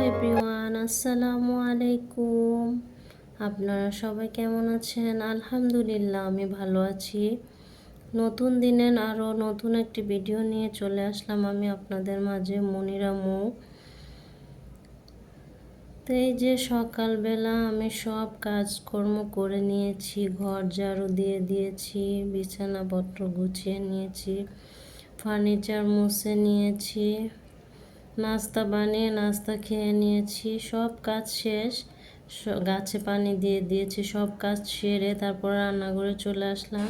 Everyone, আসসালামু আলাইকুম। আপনারা সবাই কেমন আছেন? আলহামদুলিল্লাহ, আমি ভালো আছি। নতুন দিনের আরও নতুন একটি ভিডিও নিয়ে চলে আসলাম আমি আপনাদের মাঝে, মনিরা মৌ। তো এই যে সকালবেলা আমি সব কাজকর্ম করে নিয়েছি, ঘর ঝাড়ু দিয়ে দিয়েছি, বিছানাপত্র গুছিয়ে নিয়েছি, ফার্নিচার মুছে নিয়েছি, নাস্তা বানিয়ে নাস্তা খেয়ে নিয়েছি, সব কাজ শেষ। গাছে পানি দিয়ে দিয়েছি, সব কাজ সেরে তারপর রান্নাঘরে চলে আসলাম।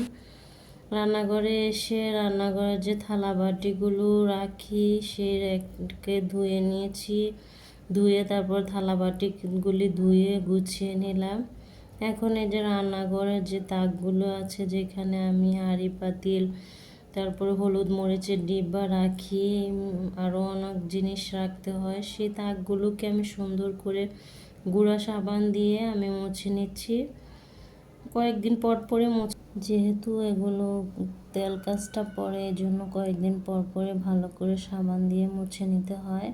রান্নাঘরে এসে রান্নাঘরের যে থালা বাটিগুলো রাখি সে র্যাককে ধুয়ে নিয়েছি, ধুয়ে তারপর থালা বাটিগুলি ধুয়ে গুছিয়ে নিলাম। এখন এই যে রান্নাঘরের যে তাকগুলো আছে, যেখানে আমি হাঁড়ি পাতিল, তারপরে হলুদ মরিচের ডিব্বা রাখি, আরও অনেক জিনিস রাখতে হয়, সেই তাকগুলোকে আমি সুন্দর করে গুঁড়া সাবান দিয়ে আমি মুছে নিচ্ছি। কয়েকদিন পর পরে যেহেতু এগুলো তেল কাজটা পড়ে, এই জন্য কয়েকদিন পর পরে ভালো করে সাবান দিয়ে মুছে নিতে হয়।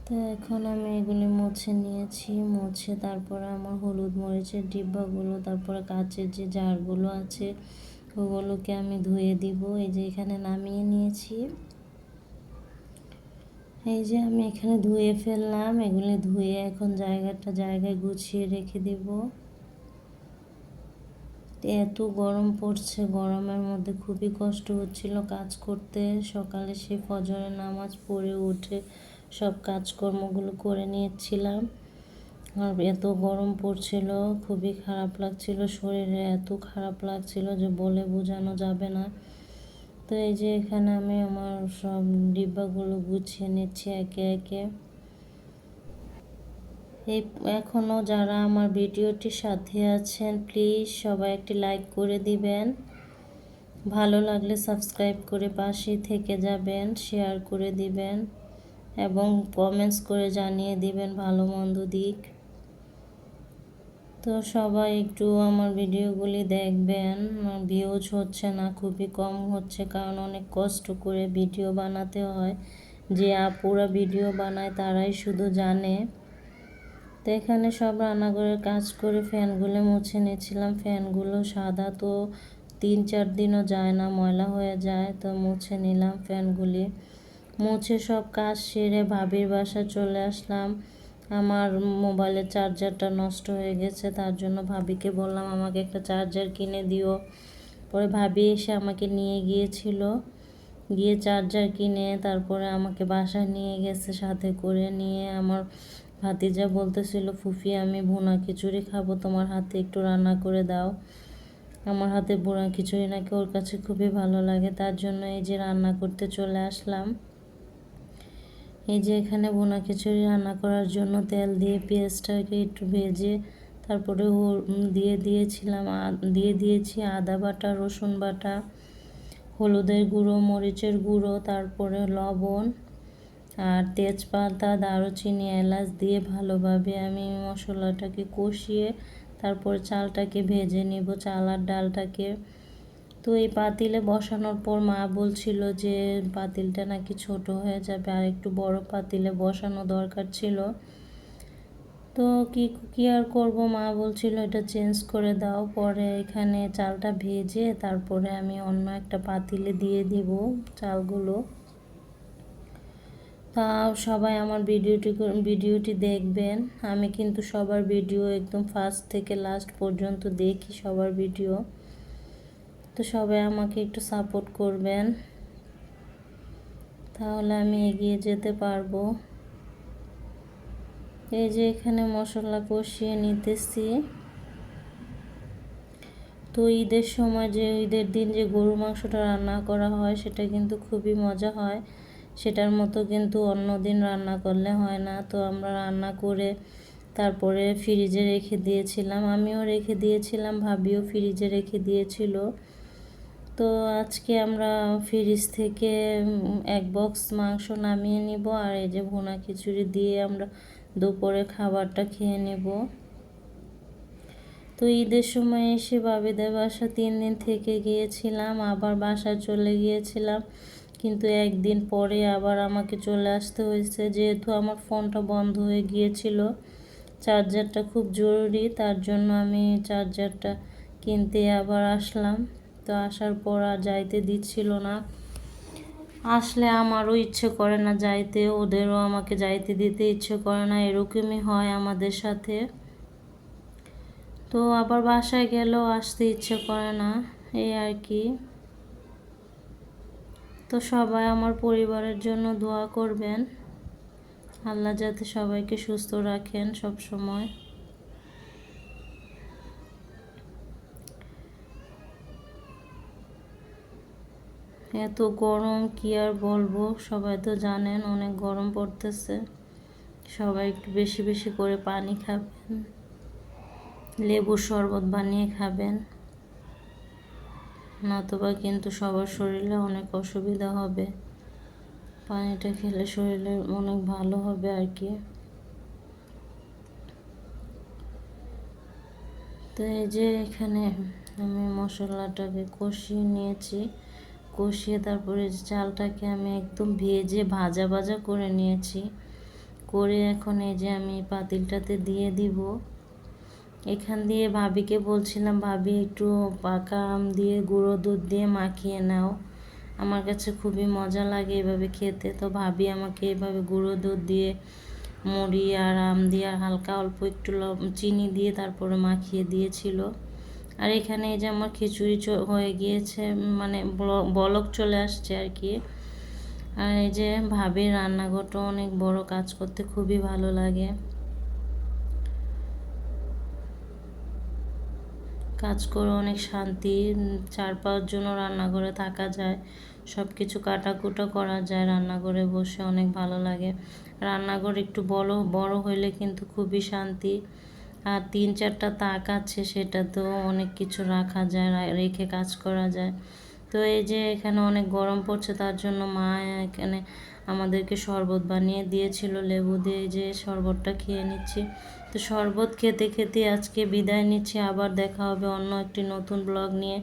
তো এখন আমি এগুলি মুছে নিয়েছি, মুছে তারপরে আমার হলুদ মরিচের ডিব্বাগুলো, তারপরে কাচের যে জারগুলো আছে ওগুলোকে আমি ধুয়ে দিব। এই যে এখানে নামিয়ে নিয়েছি, এই যে আমি এখানে ধুয়ে ফেললাম। এগুলি ধুয়ে এখন জায়গায় গুছিয়ে রেখে দিব। এত গরম পড়ছে, গরমের মধ্যে খুবই কষ্ট হচ্ছিল কাজ করতে। সকালে সে ফজরের নামাজ পড়ে উঠে সব কাজকর্মগুলো করে নিয়েছিলাম, আর এত গরম পড়ছিল, খুবই খারাপ লাগছিল, শরীরে এত খারাপ লাগছিল যে বলে বোঝানো যাবে না। তো এই যে এখানে আমি আমার সব ডিব্বাগুলো গুছিয়ে নিচ্ছি একে একে। এখনও যারা আমার ভিডিওটির সাথে আছেন, প্লিজ সবাই একটি লাইক করে দিবেন, ভালো লাগলে সাবস্ক্রাইব করে পাশেই থেকে যাবেন, শেয়ার করে দিবেন এবং কমেন্টস করে জানিয়ে দিবেন ভালো মন্দ দিক। তো সবাই একটু আমার ভিডিওগুলি দেখবেন। ভিউজ হচ্ছে না, খুবই কম হচ্ছে, কারণ অনেক কষ্ট করে ভিডিও বানাতে হয়। যে আপুরা ভিডিও বানায় তারাই শুধু জানে। তো এখানে সব রান্নাঘরের কাজ করে ফ্যানগুলো মুছে নিয়েছিলাম। ফ্যানগুলো সাদা, তো 3-4 দিনও যায় না, ময়লা হয়ে যায়। তো মুছে নিলাম ফ্যানগুলি, মুছে সব কাজ সেরে ভাবির বাসা চলে আসলাম। আমার মোবাইলের চার্জারটা নষ্ট হয়ে গেছে, তার জন্য ভাবিকে বললাম আমাকে একটা চার্জার কিনে দিও। পরে ভাবি এসে আমাকে নিয়ে গিয়েছিল, গিয়ে চার্জার কিনে তারপরে আমাকে বাসায় নিয়ে গেছে সাথে করে নিয়ে। আমার ভাতিজা বলতেছিল, ফুফি আমি ভুনা খিচুড়ি খাবো, তোমার হাতে একটু রান্না করে দাও। আমার হাতে ভুনা খিচুড়ি নাকি ওর কাছে খুবই ভালো লাগে, তার জন্য এই যে রান্না করতে চলে আসলাম। এই যে এখানে ভুনা খিচুড়ি রান্না করার জন্য তেল দিয়ে পেঁয়াজটাকে একটু ভেজে তারপরে দিয়ে দিয়েছি আদা বাটা, রসুন বাটা, হলুদের গুঁড়ো, মরিচের গুঁড়ো, তারপরে লবণ আর তেজপাতা, দারুচিনি, এলাচ দিয়ে ভালোভাবে আমি মশলাটাকে কষিয়ে তারপর চালটাকে ভেজে নিব, চাল আর ডালটাকে। তো এই পাতিলে বসানোর পর মা বলছিল যে পাতিলটা নাকি ছোট হয়ে যাবে, আর একটু বড় পাতিলে বসানো দরকার ছিল। তো কি আর করব, মা বলছিল এটা চেঞ্জ করে দাও। পরে এখানে চালটা ভেজে তারপরে আমি অন্য একটা পাতিলে দিয়ে দিব চালগুলো। তা সবাই আমার ভিডিওটি দেখবেন। আমি কিন্তু সবার ভিডিও একদম ফার্স্ট থেকে লাস্ট পর্যন্ত দেখি সবার ভিডিও। তো সবাই আমাকে একটু সাপোর্ট করবেন, তাহলে আমি এগিয়ে যেতে পারবো। এই যে এখানে মশলা কষিয়ে নিতেছি। তো ঈদের সময় ঈদের দিন যে গরু মাংসটা রান্না করা হয় সেটা কিন্তু খুবই মজা হয়, সেটার মতো কিন্তু অন্য দিন রান্না করলে হয় না। তো আমরা রান্না করে তারপরে ফ্রিজে রেখে দিয়েছিলাম, আমিও রেখে দিয়েছিলাম, ভাবিও ফ্রিজে রেখে দিয়েছিল। তো আজকে আমরা ফ্রিজ থেকে 1 বক্স মাংস নামিয়ে নিব, আর এই যে ভুনা খিচুড়ি দিয়ে আমরা দুপুরে খাবারটা খেয়ে নেব। তো ঈদের সময় এসে বাবিদের বাসা 3 দিন থেকে গিয়েছিলাম, আবার বাসায় চলে গিয়েছিলাম কিন্তু একদিন পরে আবার আমাকে চলে আসতে হয়েছে, যেহেতু আমার ফোনটা বন্ধ হয়ে গিয়েছিল। চার্জারটা খুব জরুরি, তার জন্য আমি চার্জারটা কিনতে আবার আসলাম। তো আসার পর আর যাইতে দিচ্ছিল না। আসলে আমারও ইচ্ছে করে না যাইতে, ওদেরও আমাকে যাইতে দিতে ইচ্ছে করে না, এরকমই হয় আমাদের সাথে। তো আবার বাসায় গেলেও আসতে ইচ্ছে করে না, এই আর কি। তো সবাই আমার পরিবারের জন্য দোয়া করবেন, আল্লাহ যাতে সবাইকে সুস্থ রাখেন সব সময়। এত গরম কি আর বলবো, সবাই তো জানেন অনেক গরম পড়তেছে। সবাই একটু বেশি বেশি করে পানি খাবেন, লেবুর শরবত বানিয়ে খাবেন, নতুবা কিন্তু সবার শরীরে অনেক অসুবিধা হবে। পানিটা খেলে শরীরে অনেক ভালো হবে আর কি। তো এই যে এখানে আমি মশলাটাকে কষিয়ে নিয়েছি, কষিয়ে তারপরে চালটাকে আমি একদম ভেজে ভাজা ভাজা করে নিয়েছি, করে এখন এই যে আমি পাতিলটাতে দিয়ে দিব। এখান দিয়ে ভাবিকে বলছিলাম, ভাবি একটু পাকা আম দিয়ে গুঁড়ো দুধ দিয়ে মাখিয়ে নাও, আমার কাছে খুবই মজা লাগে এভাবে খেতে। তো ভাবি আমাকে এভাবে গুঁড়ো দুধ দিয়ে মুড়ি আর আম দিয়ে আর হালকা অল্প একটু চিনি দিয়ে তারপরে মাখিয়ে দিয়েছিল। আর এখানে এই যে আমার খিচুড়ি হয়ে গিয়েছে, মানে বলক চলে আসছে আর কি। আর এই যে ভাবির রান্নাঘরটা অনেক বড়, কাজ করতে খুবই ভালো লাগে। কাজ করে অনেক শান্তি, 4-5 জনও রান্নাঘরে থাকা যায়, সব কিছু কাটাকুটা করা যায় রান্নাঘরে বসে, অনেক ভালো লাগে। রান্নাঘর একটু বড় হইলে কিন্তু খুবই শান্তি। আর 3-4টা তাক আছে, সেটা তো অনেক কিছু রাখা যায়, রেখে কাজ করা যায়। তো এই যে এখানে অনেক গরম পড়ছে, তার জন্য মা এখানে আমাদেরকে শরবত বানিয়ে দিয়েছিল লেবু দিয়ে, যে শরবতটা খেয়ে নিচ্ছি। তো শরবত খেতে খেতে আজকে বিদায় নিচ্ছি, আবার দেখা হবে অন্য একটি নতুন ব্লগ নিয়ে।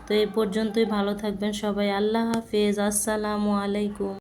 তো এই পর্যন্তই, ভালো থাকবেন সবাই, আল্লাহ হাফেজ, আসসালামু আলাইকুম।